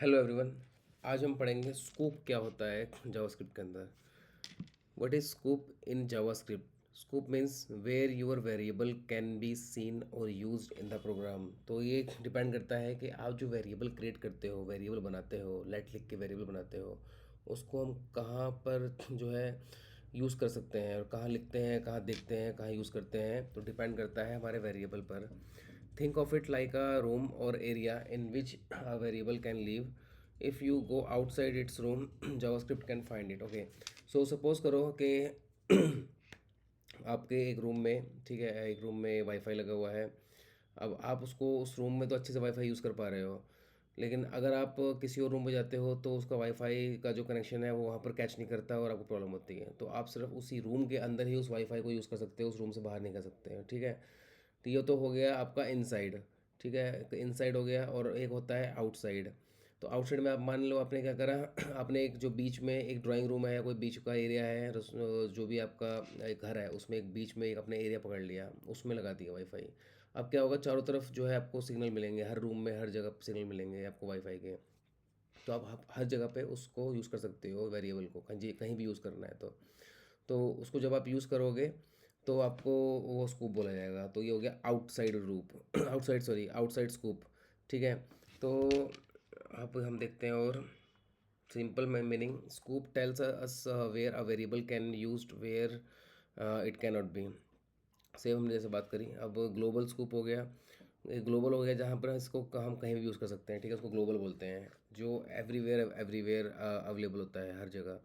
Hello everyone. आज हम पढ़ेंगे स्कूप क्या होता है जावास्क्रिप्ट के अंदर। What is scope in JavaScript? Scope means where your variable can be seen और यूज्ड इन द प्रोग्राम। तो ये डिपेंड करता है कि आप जो वेरिएबल क्रिएट करते हो, वेरिएबल बनाते हो, लेट लिख के वेरिएबल बनाते हो, उसको हम कहाँ पर जो है यूज़ कर सकते हैं और कहाँ लिखते हैं, कहाँ देखते हैं, कहाँ यूज़ करते हैं, तो डिपेंड करता है हमारे वेरिएबल पर। Think of it like a room or area in which a variable can live. If you go outside its room JavaScript can find it. Okay, so suppose करो कि आपके एक रूम में, ठीक है, एक रूम में वाईफाई लगा हुआ है। अब आप उसको उस रूम में तो अच्छे से वाईफाई यूज़ कर पा रहे हो, लेकिन अगर आप किसी और रूम में जाते हो तो उसका वाईफाई का जो कनेक्शन है वो वहाँ पर कैच नहीं करता और आपको प्रॉब्लम होती है। तो आप सिर्फ उसी रूम के अंदर ही उस वाईफाई को यूज़ कर सकते हो, उस रूम से बाहर नहीं कर सकते हो। ठीक है, तो ये तो हो गया आपका इनसाइड। ठीक है, तो इनसाइड हो गया और एक होता है आउटसाइड। तो आउटसाइड में आप मान लो आपने क्या करा आपने एक जो बीच में एक ड्राइंग रूम है, कोई बीच का एरिया है, जो भी आपका एक घर है उसमें एक बीच में एक अपने एरिया पकड़ लिया, उसमें लगा दिया वाईफाई। अब क्या होगा, चारों तरफ जो है आपको सिग्नल मिलेंगे, हर रूम में हर जगह सिग्नल मिलेंगे आपको वाईफाई के। तो आप हर जगह पे उसको यूज़ कर सकते हो, वेरिएबल को कहीं कहीं भी यूज़ करना है तो उसको जब आप यूज़ करोगे तो आपको वो स्कूप बोला जाएगा। तो ये हो गया आउटसाइड रूप आउटसाइड, सॉरी, आउटसाइड स्कूप। ठीक है, तो अब हम देखते हैं और simple meaning. Scope tells us where a variable can used, where it can not be. Same हमने जैसे बात करी। अब ग्लोबल स्कूप हो गया, ग्लोबल हो गया जहाँ पर इसको हम कहीं भी यूज़ कर सकते हैं। ठीक है, उसको ग्लोबल बोलते हैं, जो एवरीवेयर एवरीवेयर अवेलेबल होता है हर जगह।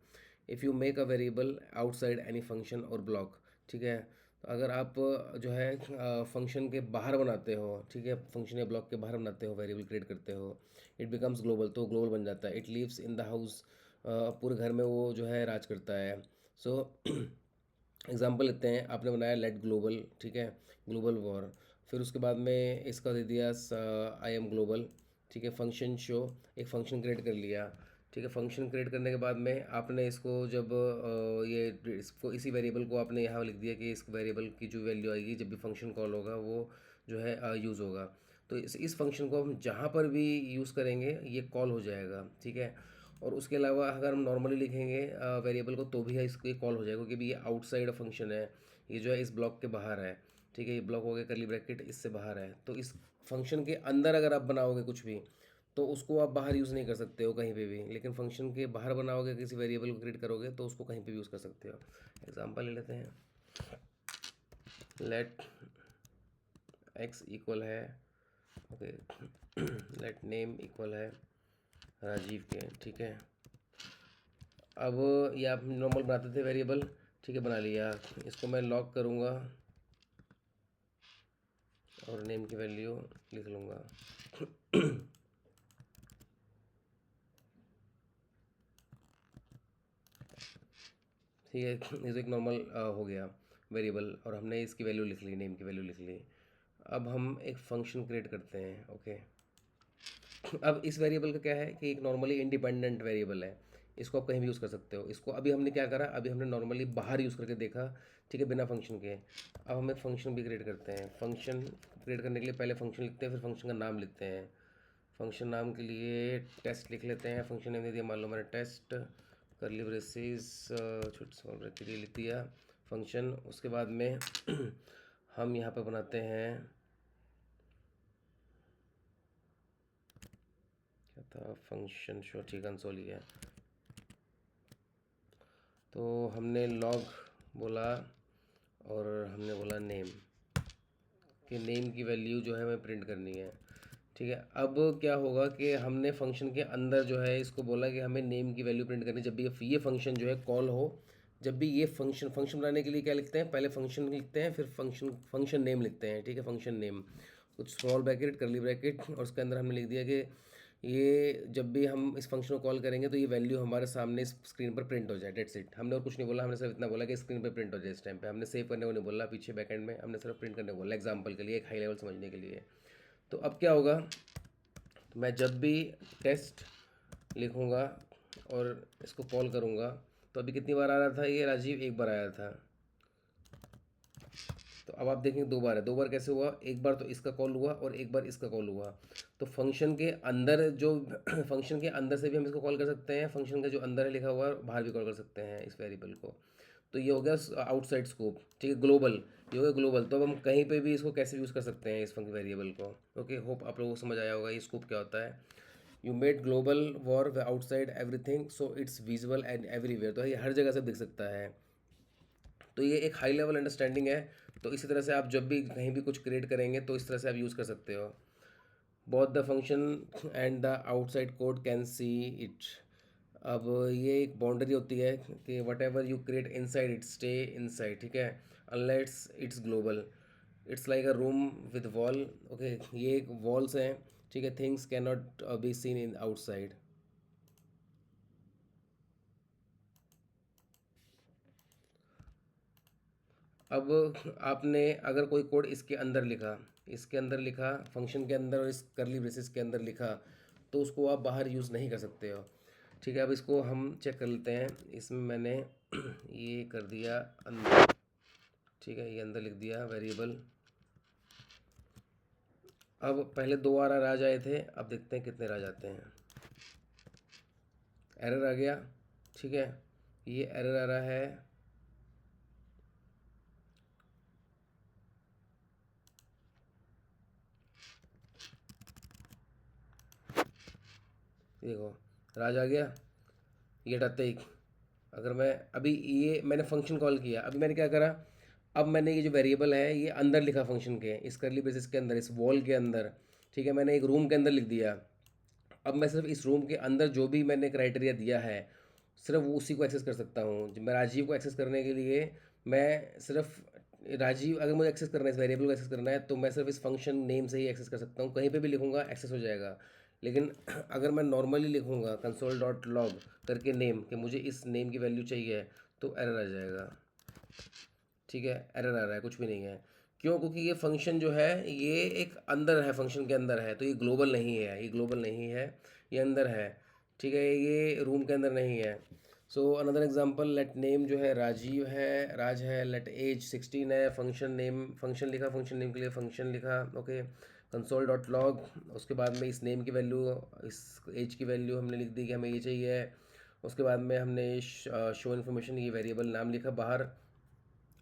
If you make a variable outside any function और ब्लॉक। ठीक है, तो अगर आप जो है फंक्शन के बाहर बनाते हो, ठीक है, फंक्शन या ब्लॉक के बाहर बनाते हो, वेरिएबल क्रिएट करते हो, इट बिकम्स ग्लोबल, तो ग्लोबल बन जाता है। It lives in the house, पूरे घर में वो जो है राज करता है। सो एग्जाम्पल लेते हैं, आपने बनाया लेट ग्लोबल, ठीक है, ग्लोबल वॉर। फिर उसके बाद में इसका दे दिया आई एम ग्लोबल। ठीक है, फंक्शन शो, एक फंक्शन क्रिएट कर लिया। ठीक है, फंक्शन क्रिएट करने के बाद में आपने इसको जब ये इसको इसी वेरिएबल को आपने यहाँ लिख दिया कि इस वेरिएबल की जो वैल्यू आएगी जब भी फंक्शन कॉल होगा वो जो है यूज़ होगा। तो इस फंक्शन को हम जहाँ पर भी यूज़ करेंगे ये कॉल हो जाएगा। ठीक है, और उसके अलावा अगर हम नॉर्मली लिखेंगे वेरिएबल को तो भी इसको कॉल हो जाएगा, क्योंकि ये आउटसाइड फंक्शन है, ये जो है इस ब्लॉक के बाहर है। ठीक है, ये ब्लॉक हो गया करली ब्रैकेट, इससे बाहर है। तो इस फंक्शन के अंदर अगर आप बनाओगे कुछ भी तो उसको आप बाहर यूज़ नहीं कर सकते हो कहीं पे भी, लेकिन फंक्शन के बाहर बनाओगे, किसी वेरिएबल को क्रिएट करोगे तो उसको कहीं पे भी यूज़ कर सकते हो। एग्जांपल ले लेते हैं, लेट एक्स इक्वल है, ओके, लेट नेम इक्वल है राजीव के। ठीक है, अब ये आप नॉर्मल बनाते थे वेरिएबल, ठीक है, बना लिया। इसको मैं लॉक करूँगा और नेम की वैल्यू लिख लूँगा। ठीक है, ये तो एक नॉर्मल हो गया वेरिएबल, और हमने इसकी वैल्यू लिख ली, नेम की वैल्यू लिख ली। अब हम एक फंक्शन क्रिएट करते हैं। ओके, अब इस वेरिएबल का क्या है कि एक नॉर्मली इंडिपेंडेंट वेरिएबल है, इसको आप कहीं भी यूज़ कर सकते हो। इसको अभी हमने क्या करा, अभी हमने नॉर्मली बाहर यूज़ करके देखा, ठीक है, बिना फंक्शन के। अब हम एक फंक्शन भी क्रिएट करते हैं। फंक्शन क्रिएट करने के लिए पहले फंक्शन लिखते हैं, फिर फंक्शन का नाम लिखते हैं। फंक्शन नाम के लिए टेस्ट लिख लेते हैं। फंक्शन नेम दे दिया, मान लो मैंने टेस्ट, करली ब्रेसेस, छोटे स्मॉल ब्रैकेट लिख दिया फंक्शन। उसके बाद में हम यहाँ पर बनाते हैं, क्या था, फंक्शन शो, ठीक, कंसोल ही है। तो हमने लॉग बोला और हमने बोला नेम, कि नेम की वैल्यू जो है हमें प्रिंट करनी है। ठीक है, अब क्या होगा कि हमने फंक्शन के अंदर जो है इसको बोला कि हमें नेम की वैल्यू प्रिंट करनी है जब भी ये फंक्शन जो है कॉल हो। जब भी ये फंक्शन फंक्शन बनाने के लिए क्या लिखते हैं, पहले फंक्शन लिखते हैं, फिर फंक्शन नेम लिखते हैं। ठीक है, फंक्शन नेम, कुछ स्मॉल ब्रैकेट, करली ब्रैकेट, और उसके अंदर हमने लिख दिया कि ये जब भी हम इस फंक्शन को कॉल करेंगे तो ये वैल्यू हमारे सामने इस स्क्रीन पर प्रिंट हो जाए। डेट्स इट, हमने और कुछ नहीं बोला, हमने सिर्फ इतना बोला कि स्क्रीन पर प्रिंट हो जाए। इस टाइम पे हमने सेव करने को नहीं बोला, पीछे बैकएंड में हमने सिर्फ प्रिंट करने को बोला, एग्जांपल के लिए, एक हाई लेवल समझने के लिए। तो अब क्या होगा, तो मैं जब भी टेस्ट लिखूँगा और इसको कॉल करूँगा तो अभी कितनी बार आ रहा था ये राजीव, एक बार आया था। तो अब आप देखेंगे दो बार है, दो बार कैसे हुआ, एक बार तो इसका कॉल हुआ और एक बार इसका कॉल हुआ। तो फंक्शन के अंदर जो फंक्शन के अंदर से भी हम इसको कॉल कर सकते हैं, फंक्शन का जो अंदर है लिखा हुआ है बाहर भी कॉल कर सकते हैं इस वेरिएबल को। तो ये हो गया आउटसाइड स्कोप, ठीक है, ग्लोबल, ये हो गया ग्लोबल। तो अब हम कहीं पे भी इसको कैसे यूज़ कर सकते हैं इस फंक्शन वेरिएबल को। ओके, होप आप लोगों को समझ आया होगा ये स्कोप क्या होता है। You made global war outside everything so it's visible and everywhere, तो ये हर जगह से दिख सकता है। तो ये एक हाई लेवल अंडरस्टैंडिंग है। तो इसी तरह से आप जब भी कहीं भी कुछ क्रिएट करेंगे तो इस तरह से आप यूज़ कर सकते हो। Both the function and the outside code can see it. अब ये एक बाउंड्री होती है कि whatever you create inside it stay inside, ठीक है, unless it's global. It's like a room with wall. Okay, ये एक वॉल्स हैं, ठीक है, things can not be seen in outside. अब आपने अगर कोई कोड इसके अंदर लिखा फंक्शन के अंदर और इस करली ब्रेसेस के अंदर लिखा, तो उसको आप बाहर यूज़ नहीं कर सकते हो। ठीक है, अब इसको हम चेक कर लेते हैं। इसमें मैंने ये कर दिया अंदर, ठीक है, ये अंदर लिख दिया वेरिएबल। अब पहले दो आर राज आए थे, अब देखते हैं कितने राज आते हैं। एरर आ गया, ठीक है, ये एरर आ रहा है। देखो, राज आ गया, ये हटाते ही, अगर मैं अभी ये मैंने फंक्शन कॉल किया, अभी मैंने क्या करा, अब मैंने ये जो वेरिएबल है ये अंदर लिखा फंक्शन के इस करली ब्रेसेस के अंदर, इस वॉल के अंदर, ठीक है, मैंने एक रूम के अंदर लिख दिया। अब मैं सिर्फ इस रूम के अंदर जो भी मैंने क्राइटेरिया दिया है सिर्फ वो उसी को एक्सेस कर सकता हूँ। मैं राजीव को एक्सेस करने के लिए मैं सिर्फ राजीव, अगर मुझे एक्सेस करना है इस वेरिएबल को एक्सेस करना है तो मैं सिर्फ इस फंक्शन नेम से ही एक्सेस कर सकता हूँ, कहीं पे भी लिखूंगा एक्सेस हो जाएगा। लेकिन अगर मैं नॉर्मली लिखूंगा कंसोल डॉट लॉग करके नेम कि मुझे इस नेम की वैल्यू चाहिए, तो एरर आ जाएगा। ठीक है, एरर आ रहा है, कुछ भी नहीं है। क्यों? क्योंकि ये फंक्शन जो है ये एक अंदर है, फंक्शन के अंदर है, तो ये ग्लोबल नहीं है, ये ग्लोबल नहीं है, ये अंदर है। ठीक है, ये रूम के अंदर नहीं है। So another example, let name जो है राजीव है, राज है, लेट एज 16 है, फंक्शन नेम, फंक्शन लिखा, फंक्शन नेम के लिए फंक्शन लिखा, ओके, कंसोल डॉट लॉग, उसके बाद में इस नेम की वैल्यू, इस एज की वैल्यू हमने लिख दी कि हमें ये चाहिए। उसके बाद में हमने शो इन्फॉर्मेशन, ये वेरिएबल नाम लिखा बाहर,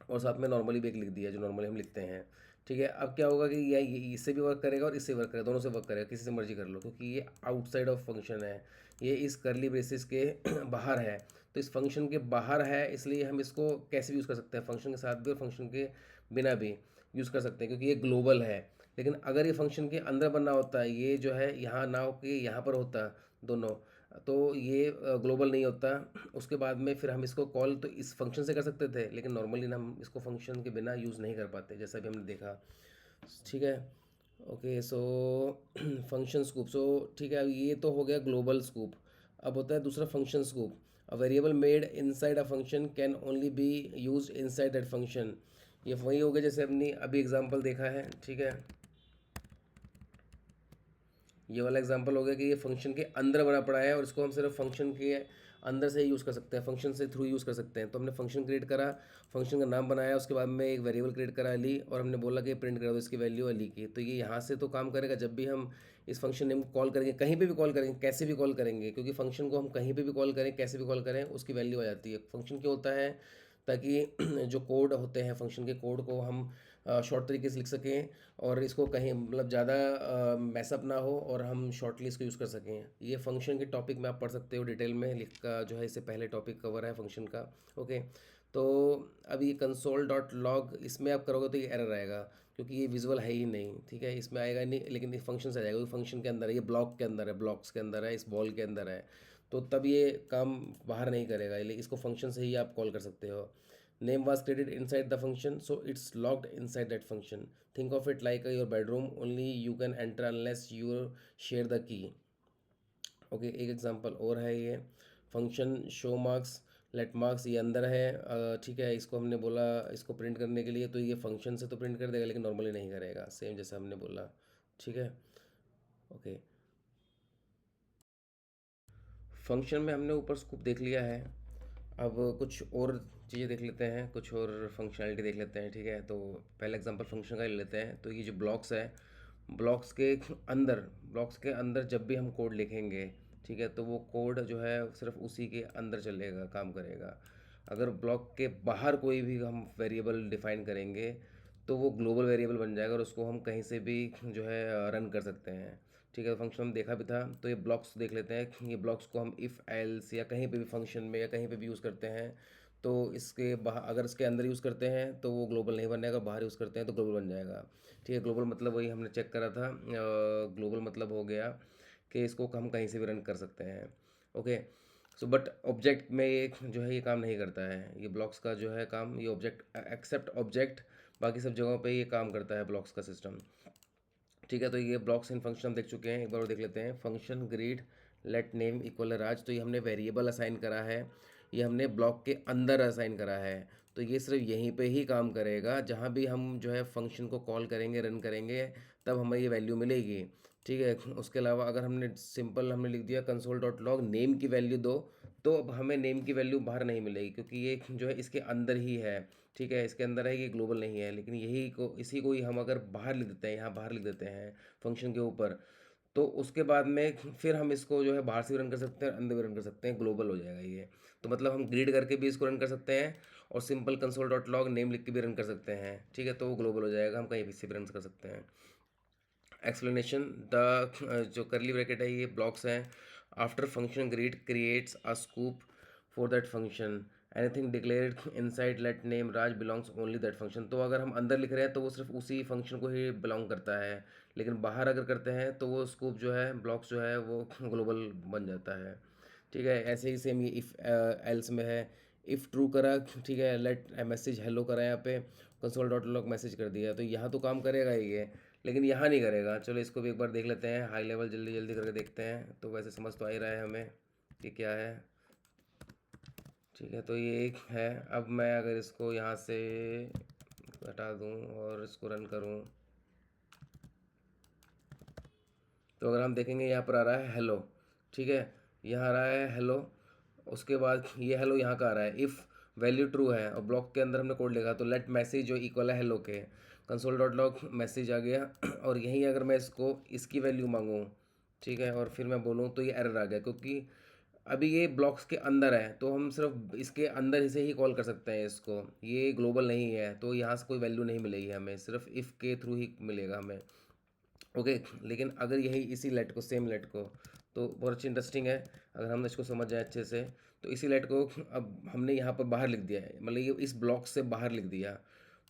और साथ में नॉर्मली भी एक लिख दिया जो नॉर्मली हम लिखते हैं। ठीक है, अब क्या होगा कि ये इससे भी वर्क करेगा और इससे वर्क करेगा, दोनों से वर्क करेगा, किसी से मर्जी कर लो, क्योंकि ये आउटसाइड ऑफ फंक्शन है, ये इस करली ब्रेसिस के बाहर है। तो इस फंक्शन के बाहर है, इसलिए हम इसको कैसे भी यूज़ कर सकते हैं, फंक्शन के साथ भी और फंक्शन के बिना भी यूज़ कर सकते हैं, क्योंकि ये ग्लोबल है। लेकिन अगर ये फंक्शन के अंदर बनना होता है, ये जो है यहाँ ना हो के यहाँ पर होता दोनों, तो ये ग्लोबल नहीं होता। उसके बाद में फिर हम इसको कॉल तो इस फंक्शन से कर सकते थे, लेकिन नॉर्मली हम इसको फंक्शन के बिना यूज़ नहीं कर पाते, जैसा भी हमने देखा। ठीक है, ओके, सो फंक्शन स्कूप, सो ठीक है, अब ये तो हो गया ग्लोबल स्कूप। अब होता है दूसरा function scoop. A variable made inside a function can only B use inside that function. ये वही हो गया जैसे हमने अभी एग्जांपल देखा है, ठीक है, ये वाला एग्जांपल हो गया कि ये फंक्शन के अंदर बना पड़ा है और इसको हम सिर्फ फंक्शन के अंदर से ही यूज़ कर सकते हैं, फंक्शन से थ्रू यूज़ कर सकते हैं। तो हमने फंक्शन क्रिएट करा, फंक्शन का नाम बनाया, उसके बाद में एक वेरिएबल क्रिएट करा अली, और हमने बोला कि प्रिंट करा दो इसकी वैल्यू अली की। तो ये यहाँ से तो काम करेगा जब भी हम इस फंक्शन नेम को कॉल करेंगे, कहीं पे भी कॉल करेंगे, कैसे भी कॉल करेंगे, क्योंकि फंक्शन को हम कहीं पे भी कॉल करें, कैसे भी कॉल करें, उसकी वैल्यू आ जाती है। फंक्शन क्यों होता है? ताकि जो कोड होते हैं फंक्शन के कोड को हम शॉर्ट तरीके से लिख सकें, और इसको कहीं मतलब ज़्यादा मैसअप ना हो, और हम शॉर्टली इसको यूज़ कर सकें। ये फंक्शन के टॉपिक में आप पढ़ सकते हो डिटेल में, लिख का जो है इससे पहले टॉपिक कवर है फंक्शन का। ओके, तो अब ये कंसोल डॉट लॉग इसमें आप करोगे तो ये एरर आएगा, क्योंकि ये विजुअल है ही नहीं, ठीक है, इसमें आएगा नहीं, लेकिन ये फंक्शन से आ जाएगा, फंक्शन के अंदर है, ये ब्लॉक के अंदर है, ब्लॉक्स के अंदर है, इस बॉल के अंदर है। तो तब ये काम बाहर नहीं करेगा, इसको फंक्शन से ही आप कॉल कर सकते हो। Name was created inside the function, so it's locked inside that function. Think of it like your bedroom, only you can enter unless you share the key. Okay, एक एग्जांपल और है ये function show marks, let marks, ये अंदर है, ठीक है, इसको हमने बोला इसको प्रिंट करने के लिए, तो ये फंक्शन से तो प्रिंट कर देगा लेकिन नॉर्मली नहीं करेगा, सेम जैसा हमने बोला। ठीक है, ओके, फंक्शन में हमने ऊपर स्कूप देख लिया है। अब कुछ और चीज़ें देख लेते हैं, कुछ और फंक्शनैलिटी देख लेते हैं, ठीक है। तो पहला एग्जांपल फंक्शन का ले लेते हैं। तो ये जो ब्लॉक्स है, ब्लॉक्स के अंदर ब्लॉक्स के अंदर जब भी हम कोड लिखेंगे, ठीक है, तो वो कोड जो है सिर्फ उसी के अंदर चलेगा, काम करेगा। अगर ब्लॉक के बाहर कोई भी हम वेरिएबल डिफाइन करेंगे तो वो ग्लोबल वेरिएबल बन जाएगा और उसको हम कहीं से भी जो है रन कर सकते हैं, ठीक है। फंक्शन हम देखा भी था। तो ये ब्लॉक्स देख लेते हैं। ये ब्लॉक्स को हम इफ़ एल्स या कहीं पे भी फंक्शन में या कहीं पे भी यूज़ करते हैं। तो इसके बाहर अगर इसके अंदर यूज़ करते हैं तो वो ग्लोबल नहीं बनेगा, बाहर यूज़ करते हैं तो ग्लोबल बन जाएगा, ठीक है। ग्लोबल मतलब वही हमने चेक करा था। ग्लोबल मतलब हो गया कि इसको हम कहीं से भी रन कर सकते हैं, ओके। सो बट ऑब्जेक्ट में ये जो है ये काम नहीं करता है। ये ब्लॉक्स का जो है काम, ये ऑब्जेक्ट एक्सेप्ट ऑब्जेक्ट, बाकी सब जगहों पे ये काम करता है ब्लॉक्स का सिस्टम, ठीक है। तो ये ब्लॉक्स इन फंक्शन हम देख चुके हैं, एक बार और देख लेते हैं। Function greet let name equal Raj, तो ये हमने वेरिएबल असाइन करा है, ये हमने ब्लॉक के अंदर असाइन करा है। तो ये सिर्फ यहीं पे ही काम करेगा, जहाँ भी हम जो है फंक्शन को कॉल करेंगे, रन करेंगे, तब हमें ये वैल्यू मिलेगी, ठीक है। उसके अलावा अगर हमने सिंपल हमने लिख दिया कंसोल डॉट लॉग नेम की वैल्यू दो, तो अब हमें नेम की वैल्यू बाहर नहीं मिलेगी, क्योंकि ये जो है इसके अंदर ही है, ठीक है। इसके अंदर है, ये ग्लोबल नहीं है। लेकिन यही को इसी को ही हम अगर बाहर लिख देते हैं, यहाँ बाहर लिख देते हैं फंक्शन के ऊपर, तो उसके बाद में फिर हम इसको जो है बाहर से भी रन कर सकते हैं, अंदर भी रन कर सकते हैं, ग्लोबल हो जाएगा ये। तो मतलब हम ग्रीड करके भी इसको रन कर सकते हैं और simple console dot log name लिख के भी रन कर सकते हैं, ठीक है। तो वो ग्लोबल हो जाएगा, हम कहीं भी से भी रन कर सकते हैं। एक्सप्लेनेशन द जो करली ब्रैकेट है ये ब्लॉक्स हैं। After function greet creates a scope for that function, anything declared inside let name Raj belongs only that function. तो अगर हम अंदर लिख रहे हैं तो वो सिर्फ उसी फंक्शन को ही बिलोंग करता है, लेकिन बाहर अगर करते हैं तो वो स्कूप जो है, ब्लॉक्स जो है वो ग्लोबल बन जाता है, ठीक है। ऐसे ही सेम ये इफ़ एल्स में है। इफ़ ट्रू करा, ठीक है, लेट मैसेज हेलो करा, यहाँ पे कंसोल डॉट लॉग मैसेज कर दिया, तो यहाँ तो काम करेगा ही ये, लेकिन यहाँ नहीं करेगा। चलो इसको भी एक बार देख लेते हैं, हाई लेवल जल्दी जल्दी करके देखते हैं। तो वैसे समझ तो आ ही रहा है हमें कि क्या है, ठीक है। तो ये एक है। अब मैं अगर इसको यहाँ से हटा दूँ और इसको रन करूँ, तो अगर हम देखेंगे यहाँ पर आ रहा है हेलो, ठीक है, यहाँ आ रहा है हेलो। उसके बाद ये हेलो यहाँ का आ रहा है। इफ़ वैल्यू ट्रू है और ब्लॉक के अंदर हमने कोड लिखा, तो लेट मैसेज जो इक्वल है हेलो के, कंसोल डॉट लॉग मैसेज आ गया। और यहीं अगर मैं इसको इसकी वैल्यू मांगूँ, ठीक है, और फिर मैं बोलूँ, तो ये एरर आ गया, क्योंकि अभी ये ब्लॉक्स के अंदर है, तो हम सिर्फ इसके अंदर ही से ही कॉल कर सकते हैं इसको, ये ग्लोबल नहीं है, तो यहाँ से कोई वैल्यू नहीं मिलेगी हमें, सिर्फ इफ़ के थ्रू ही मिलेगा हमें, ओके। लेकिन अगर यही इसी लेट को, सेम लेट को, तो बहुत अच्छी इंटरेस्टिंग है। अगर हम इसको समझ जाए अच्छे से, तो इसी लेट को अब हमने यहाँ पर बाहर लिख दिया है, मतलब ये इस ब्लॉक से बाहर लिख दिया,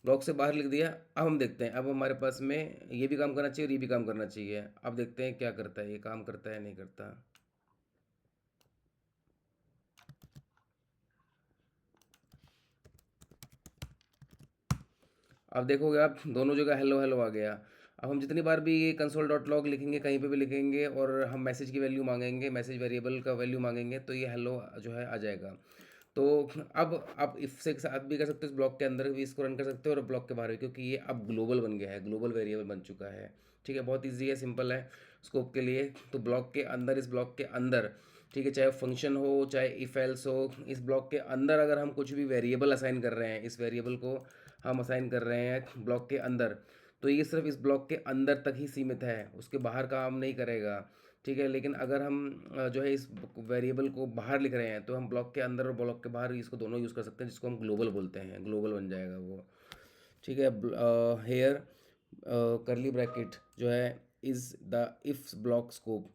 ब्लॉक से बाहर लिख दिया। अब हम देखते हैं, अब हमारे पास में ये भी काम करना चाहिए और ये भी काम करना चाहिए। अब देखते हैं क्या करता है, ये काम करता है नहीं करता। अब देखोगे आप दोनों जगह हेलो हेलो आ गया। अब हम जितनी बार भी ये कंसोल डॉट लॉग लिखेंगे, कहीं पे भी लिखेंगे, और हम मैसेज की वैल्यू मांगेंगे, मैसेज वेरिएबल का वैल्यू मांगेंगे, तो ये हेलो जो है आ जाएगा। तो अब आप इफ से साथ भी कर सकते हो, इस ब्लॉक के अंदर भी इसको रन कर सकते हो और ब्लॉक के बाहर भी, क्योंकि ये अब ग्लोबल बन गया है, ग्लोबल वेरिएबल बन चुका है, ठीक है। बहुत ईजी है, सिंपल है स्कोप के लिए। तो ब्लॉक के अंदर, इस ब्लॉक के अंदर, ठीक है, चाहे फंक्शन हो चाहे इफ एल्स हो, इस ब्लॉक के अंदर अगर हम कुछ भी वेरिएबल असाइन कर रहे हैं, इस वेरिएबल को हम असाइन कर रहे हैं ब्लॉक के अंदर, तो ये सिर्फ इस ब्लॉक के अंदर तक ही सीमित है, उसके बाहर काम नहीं करेगा, ठीक है। लेकिन अगर हम जो है इस वेरिएबल को बाहर लिख रहे हैं, तो हम ब्लॉक के अंदर और ब्लॉक के बाहर इसको दोनों यूज़ कर सकते हैं, जिसको हम ग्लोबल बोलते हैं, ग्लोबल बन जाएगा वो, ठीक है। हेयर करली ब्रैकेट जो है is the if block scope,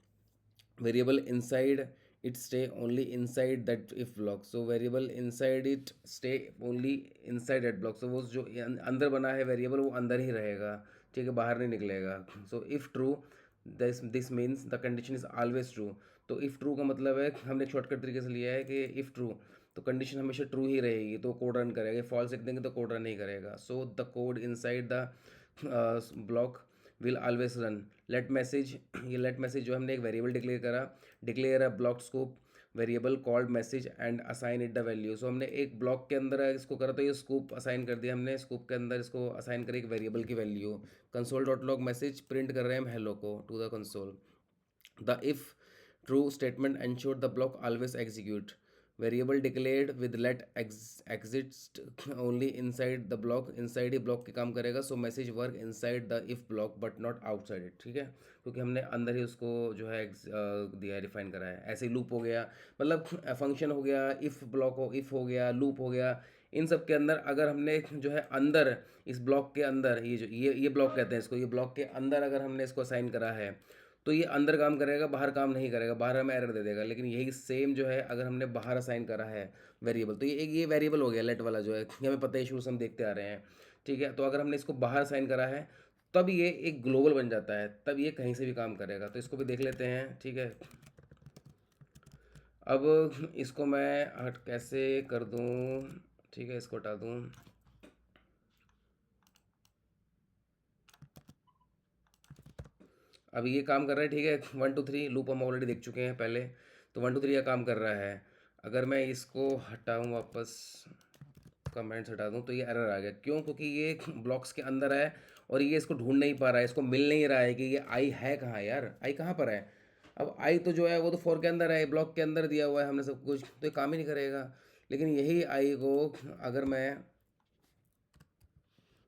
variable inside it stay only inside that if block, so variable inside it stay only inside that block, so वो जो अंदर बना है वेरिएबल वो अंदर ही रहेगा, ठीक है, बाहर नहीं निकलेगा। So if true, this means the condition is always true. तो इफ़ ट्रू का मतलब है, हमने एक शॉर्टकट तरीके से लिया है कि इफ़ ट्रू, तो कंडीशन हमेशा ट्रू ही रहेगी, तो कोड रन करेगा। फॉल्स लिख देंगे तो कोड रन नहीं करेगा। So the code inside the block will always run. Let message, ये लेट मैसेज जो हमने एक वेरिएबल डिक्लेयर करा, declare a block scope variable called message and assign it the value. So हमने एक ब्लॉक के अंदर इसको करा, तो ये स्कोप असाइन कर दिया हमने, स्कोप के अंदर इसको असाइन करी एक वेरिएबल की value. Console dot log message print कर रहे हैं हम हेलो को to the console. The if true statement ensure the block always execute, variable declared with let exist only inside the block, inside ही block के काम करेगा। So message work inside the if block but not outside it, ठीक है, क्योंकि हमने अंदर ही उसको जो है दिया है, डिफाइन करा है। ऐसे लूप हो गया, मतलब फंक्शन हो गया, इफ़ ब्लॉक हो, इफ़ हो गया, लूप हो गया, इन सब के अंदर अगर हमने जो है अंदर इस ब्लॉक के अंदर ये जो ये ब्लॉक कहते हैं इसको, ये ब्लॉक के अंदर अगर हमने इसको असाइन करा है तो ये अंदर काम करेगा, बाहर काम नहीं करेगा, बाहर हमें एरर दे देगा। लेकिन यही सेम जो है अगर हमने बाहर असाइन करा है वेरिएबल, तो ये वेरिएबल हो गया लेट वाला जो है, ये हमें पता है, शुरू से हम देखते आ रहे हैं, ठीक है। तो अगर हमने इसको बाहर असाइन करा है तब ये एक ग्लोबल बन जाता है, तब ये कहीं से भी काम करेगा। तो इसको भी देख लेते हैं, ठीक है। अब इसको मैं हट कैसे कर दूं, ठीक है, इसको हटा दूं। अब ये काम कर रहा है, ठीक है, 1 2 3 लूप हम ऑलरेडी देख चुके हैं पहले, तो 1 2 3 का काम कर रहा है। अगर मैं इसको हटाऊं वापस, कमेंट्स हटा दूं, तो ये एरर आ गया। क्यों? क्योंकि ये ब्लॉक्स के अंदर है और ये इसको ढूंढ नहीं पा रहा है, इसको मिल नहीं रहा है कि ये आई है कहाँ यार, आई कहाँ पर है। अब आई तो जो है वो तो फोर के अंदर है, ब्लॉक के अंदर दिया हुआ है हमने सब कुछ, तो ये काम ही नहीं करेगा। लेकिन यही आई को अगर मैं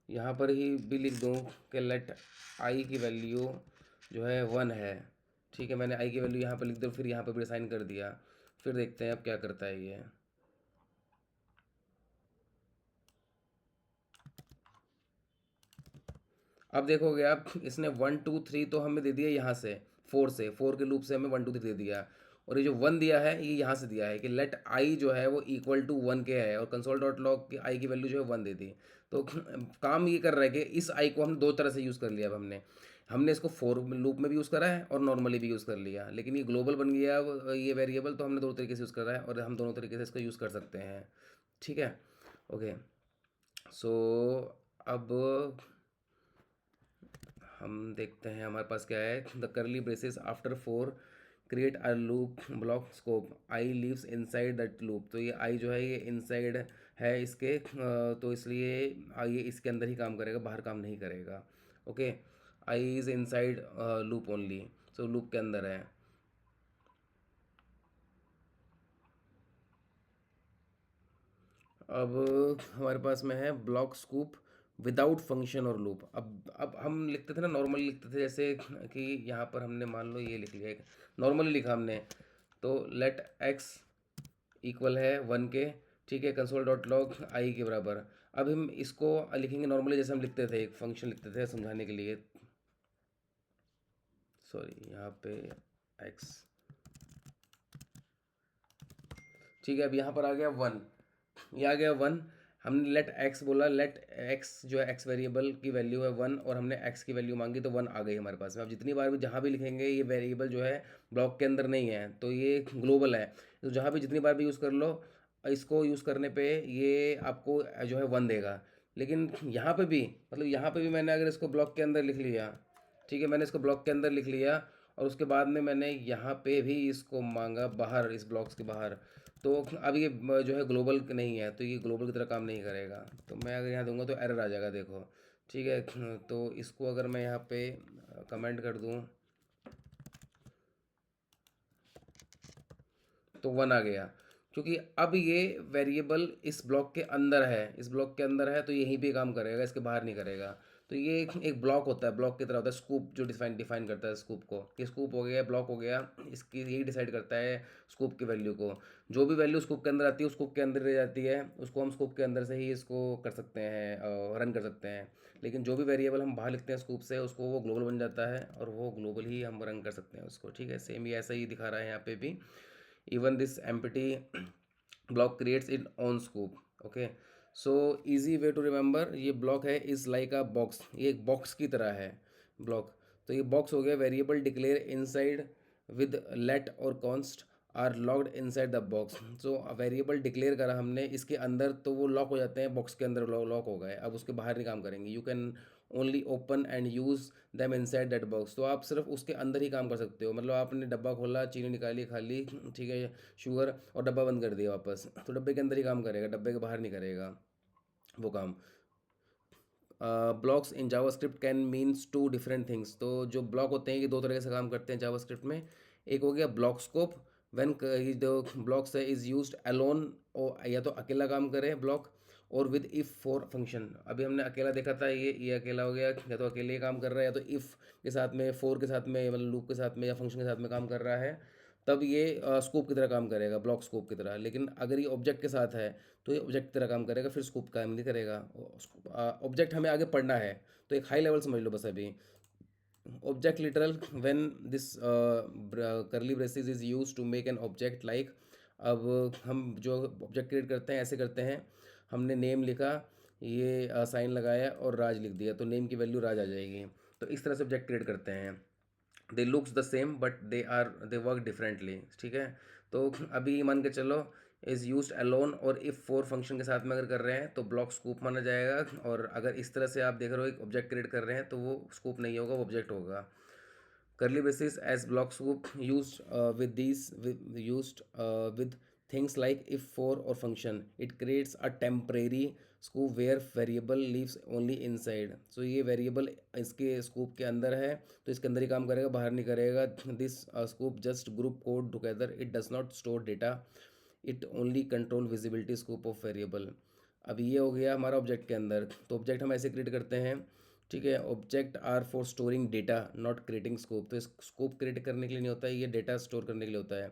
यहाँ पर ही भी लिख दूँ कि लेट आई की वैल्यू जो है 1 है, ठीक है, मैंने आई की वैल्यू यहाँ पर लिख दी, फिर यहाँ पर भी असाइन कर दिया। फिर देखते हैं अब क्या करता है ये। अब देखोगे आप, इसने 1 2 3 तो हमें दे दिया यहाँ से, फोर के लूप से हमें 1 2 3 दे दिया। और ये जो 1 दिया है ये यहाँ से दिया है कि लेट आई जो है वो इक्वल टू 1 के है, और कंसोल डॉट लॉग की आई की वैल्यू जो है 1 दे दी। तो काम ये कर रहा है कि इस आई को हम दो तरह से यूज़ कर लिया। अब हमने हमने इसको फोर लूप में भी यूज़ करा है और नॉर्मली भी यूज़ कर लिया, लेकिन ये ग्लोबल बन गया अब ये वेरिएबल, तो हमने दोनों तरीके से यूज़ करा है और हम दोनों तरीके से इसको यूज़ कर सकते हैं, ठीक है। ओके, सो अब हम देखते हैं हमारे पास क्या है। द करली braces after four create a loop block scope, I leaves inside that loop. तो ये आई जो है ये इनसाइड है इसके, तो इसलिए ये इसके अंदर ही काम करेगा, बाहर काम नहीं करेगा। Okay, I is inside loop only, so loop के अंदर है। अब हमारे पास में है ब्लॉक स्कूप विदाउट फंक्शन और लूप। अब हम लिखते थे ना, नॉर्मली लिखते थे, जैसे कि यहाँ पर हमने मान लो ये लिख लिया, नॉर्मली लिखा हमने, तो लेट एक्स इक्वल है 1 के, ठीक है, कंसोल डॉट लॉग आई के बराबर। अब हम इसको लिखेंगे नॉर्मली जैसे हम लिखते थे, एक फंक्शन लिखते थे समझाने के लिए, सॉरी यहाँ पे एक्स, ठीक है। अब यहाँ पर आ गया 1, ये आ गया 1। हमने लेट एक्स बोला, लेट एक्स जो है एक्स वेरिएबल की वैल्यू है 1, और हमने एक्स की वैल्यू मांगी तो 1 आ गई हमारे पास में। अब जितनी बार भी जहाँ भी लिखेंगे ये वेरिएबल जो है ब्लॉक के अंदर नहीं है, तो ये ग्लोबल है, तो जहाँ भी जितनी बार भी यूज़ कर लो, इसको यूज़ करने पे ये आपको जो है 1 देगा। लेकिन यहाँ पे भी, मतलब यहाँ पे भी मैंने अगर इसको ब्लॉक के अंदर लिख लिया, ठीक है, मैंने इसको ब्लॉक के अंदर लिख लिया, और उसके बाद में मैंने यहाँ पे भी इसको मांगा बाहर, इस ब्लॉक्स के बाहर, तो अब ये जो है ग्लोबल नहीं है, तो ये ग्लोबल की तरह काम नहीं करेगा। तो मैं अगर यहाँ दूंगा तो एरर आ जाएगा, देखो, ठीक है। तो इसको अगर मैं यहाँ पे कमेंट कर दूँ तो 1 आ गया, क्योंकि अब ये वेरिएबल इस ब्लॉक के अंदर है, इस ब्लॉक के अंदर है, तो यहीं पे काम करेगा, इसके बाहर नहीं करेगा। तो ये एक ब्लॉक होता है, ब्लॉक की तरह होता है स्कूप, जो डिफाइन डिफाइन करता है स्कूप को, कि स्कूप हो गया, ब्लॉक हो गया, इसकी यही डिसाइड करता है स्कूप की वैल्यू को। जो भी वैल्यू स्कूप के अंदर आती है उस स्कूप के अंदर रह जाती है, उसको हम स्कूप के अंदर से ही इसको कर सकते हैं, रन कर सकते हैं। लेकिन जो भी वेरिएबल हम बाहर लिखते हैं स्कूप से, उसको वो ग्लोबल बन जाता है, और वो ग्लोबल ही हम रन कर सकते हैं उसको, ठीक है। सेम ही ऐसा ही दिखा रहा है यहाँ पे भी, even this empty block creates its own scoop। okay, so easy way to remember, ये block है is like a box, ये एक box की तरह है block। तो ये box हो गया, variable declare inside with let और const are locked inside the box. So variable declare करा हमने इसके अंदर, तो वो लॉक हो जाते हैं बॉक्स के अंदर, लॉक हो गए, अब उसके बाहर नहीं काम करेंगे। You can only open and use them inside that box, तो आप सिर्फ उसके अंदर ही काम कर सकते हो। मतलब आपने डब्बा खोला, चीनी निकाली, खा ली, ठीक है, शुगर, और डब्बा बंद कर दिया वापस, तो डब्बे के अंदर ही काम करेगा, डब्बे के बाहर नहीं करेगा वो काम। Blocks in JavaScript can means two different things. तो जो ब्लॉक होते हैं ये दो तरह से काम करते हैं जावास्क्रिप्ट में। एक हो गया ब्लॉक स्कोप, व्हेन जो ब्लॉक्स है इज़ यूज्ड अलोन, और या तो अकेला काम करे ब्लॉक, और विद इफ़ फॉर फंक्शन। अभी हमने अकेला देखा था, ये अकेला हो गया, या तो अकेले ही काम कर रहा है, या तो इफ़ के साथ में, फोर के साथ में, मतलब लूप के साथ में या फंक्शन के साथ में काम कर रहा है, तब ये स्कोप की तरह काम करेगा, ब्लॉक स्कोप की तरह। लेकिन अगर ये ऑब्जेक्ट के साथ है तो ये ऑब्जेक्ट की तरह काम करेगा, फिर स्कोप काम नहीं करेगा। ऑब्जेक्ट हमें आगे पढ़ना है, तो एक हाई लेवल समझ लो बस अभी। Object literal, when this curly braces is used to make an object like, अब हम जो ऑब्जेक्ट क्रिएट करते हैं ऐसे करते हैं, हमने नेम लिखा, ये साइन लगाया और राज लिख दिया, तो नेम की वैल्यू राज आ जाएगी। तो इस तरह से ऑब्जेक्ट क्रिएट करते हैं। They looks the same but they work differently, ठीक है। तो अभी मान के चलो, इज़ यूज्ड अलोन और इफ़ फोर फंक्शन के साथ में अगर कर रहे हैं तो ब्लॉक स्कूप माना जाएगा, और अगर इस तरह से आप देख रहे हो एक ऑब्जेक्ट क्रिएट कर रहे हैं तो वो स्कूप नहीं होगा, वो ऑब्जेक्ट होगा। Curly braces as block scoop used with things like if, for or function. It creates a temporary scoop where variable lives only inside. So ये variable इसके scoop के अंदर है, तो इसके अंदर ही काम करेगा, बाहर नहीं करेगा. This scoop just group code together. It does not store data. It only control visibility scope of variable. अब ये हो गया हमारा ऑब्जेक्ट के अंदर। तो ऑब्जेक्ट हम ऐसे क्रिएट करते हैं, ठीक है। Object are for storing data not creating scope. तो स्कोप क्रिएट करने के लिए नहीं होता है, ये डेटा स्टोर करने के लिए होता है।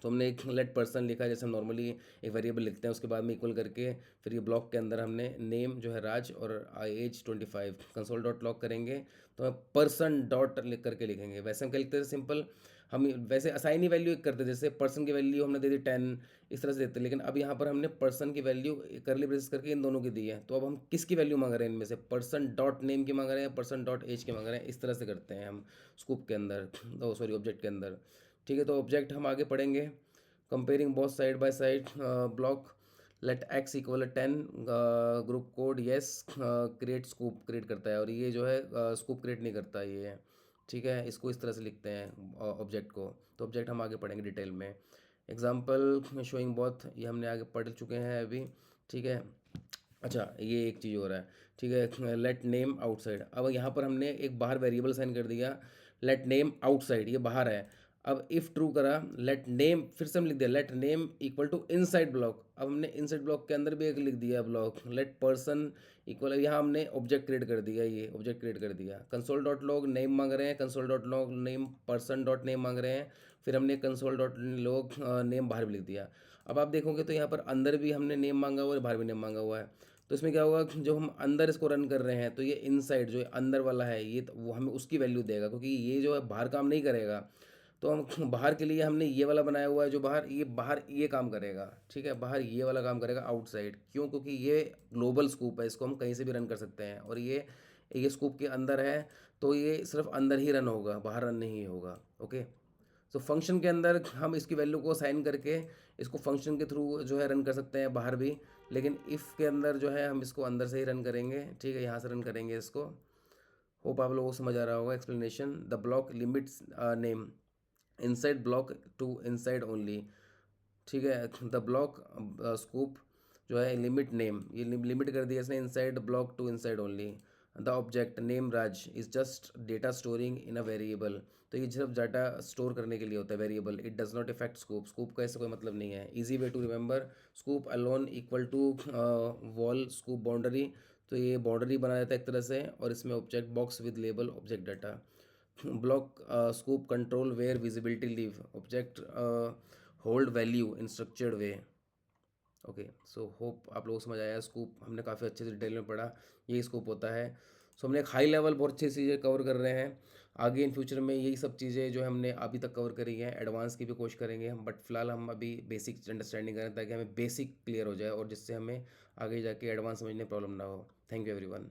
तो हमने एक लेट पर्सन लिखा, जैसे हम नॉर्मली एक वेरिएबल लिखते हैं, उसके बाद में इक्वल करके फिर ये ब्लॉक के अंदर हमने नेम जो है राज और एज 25, कंसोल डॉट लॉग करेंगे तो हम पर्सन डॉट लिख करके लिखेंगे। वैसे हम क्या लिखते थे सिंपल, हम वैसे असाइन ही वैल्यू एक करते थे, जैसे पर्सन की वैल्यू हमने दे दी 10, इस तरह से देते, लेकिन अब यहाँ पर हमने पर्सन की वैल्यू करली ब्रेसेस करके इन दोनों की दी है। तो अब हम किसकी वैल्यू मांग रहे हैं इनमें से, पर्सन डॉट नेम की मांग रहे हैं, पर्सन डॉट एज की मांग रहे हैं, इस तरह से करते हैं हम स्कूप के अंदर, तो सॉरी ऑब्जेक्ट के अंदर, ठीक है। तो ऑब्जेक्ट हम आगे पढ़ेंगे। Comparing both side by side, block let X equal 10, group code yes create scope create करता है, और ये जो है स्कूप क्रिएट नहीं करता ये, ठीक है। इसको इस तरह से लिखते हैं ऑब्जेक्ट को। तो ऑब्जेक्ट हम आगे पढ़ेंगे डिटेल में। एग्जाम्पल शोइंग बोथ, ये हमने आगे पढ़ चुके हैं अभी, ठीक है। अच्छा, ये एक चीज़ हो रहा है, ठीक है। लेट नेम आउटसाइड, अब यहाँ पर हमने एक बाहर वेरिएबल साइन कर दिया, लेट नेम आउटसाइड, ये बाहर है। अब इफ़ ट्रू करा, लेट नेम, फिर से हम लिख दिया let name equal to inside block. अब हमने इनसाइड ब्लॉक के अंदर भी एक लिख दिया ब्लॉक, लेट पर्सन इक्वल, यहाँ हमने ऑब्जेक्ट क्रिएट कर दिया, ये ऑब्जेक्ट क्रिएट कर दिया। कंसोल डॉट लॉग नेम मांग रहे हैं, console dot log name person dot name मांग रहे हैं, फिर हमने कंसोल डॉट लॉग नेम बाहर भी लिख दिया। अब आप देखोगे तो यहाँ पर अंदर भी हमने नेम मांगा हुआ है, बाहर भी नेम मांगा हुआ है। तो इसमें क्या होगा, जो हम अंदर इसको रन कर रहे हैं तो ये इनसाइड जो अंदर वाला है ये, वो हमें उसकी वैल्यू देगा, क्योंकि ये जो है बाहर काम नहीं करेगा। तो हम बाहर के लिए हमने ये वाला बनाया हुआ है, जो बाहर ये काम करेगा, ठीक है। बाहर ये वाला काम करेगा आउटसाइड, क्यों, क्योंकि ये ग्लोबल स्कूप है, इसको हम कहीं से भी रन कर सकते हैं, और ये स्कूप के अंदर है, तो ये सिर्फ अंदर ही रन होगा, बाहर रन नहीं होगा, ओके। तो फंक्शन के अंदर हम इसकी वैल्यू को साइन करके इसको फंक्शन के थ्रू जो है रन कर सकते हैं बाहर भी, लेकिन इफ़ के अंदर जो है हम इसको अंदर से ही रन करेंगे, ठीक है। यहाँ से रन करेंगे इसको। होप आप लोगों को समझ आ रहा होगा explanation. The block limits name inside block to inside only, ठीक है। द ब्लॉक स्कूप जो है लिमिट नेम, ये लिमिट कर दिया इसने inside block to inside only. The object name Raj is just data storing in a variable, तो ये सिर्फ डाटा स्टोर करने के लिए होता है variable. It does not effect scope, scope का ऐसा कोई मतलब नहीं है। Easy way to remember, scope alone equal to wall scope boundary, तो ये बाउंड्री बना देता है एक तरह से, और इसमें object box with label object data. Block scope control where visibility live, object hold value in structured way, okay. So hope आप लोगों को समझ आया। स्कूप हमने काफ़ी अच्छे से डिटेल में पढ़ा, ये स्कूप होता है। सो हमने एक हाई लेवल बहुत अच्छी चीज़ें कवर कर रहे हैं। आगे इन फ्यूचर में यही सब चीज़ें जो हमने अभी तक कवर करी हैं, एडवांस की भी कोशिश करेंगे हम, बट फिलहाल हम अभी बेसिक अंडरस्टैंडिंग करें ताकि हमें बेसिक क्लियर हो जाए, और जिससे हमें आगे जाके एडवांस समझने प्रॉब्लम ना हो। Thank you everyone.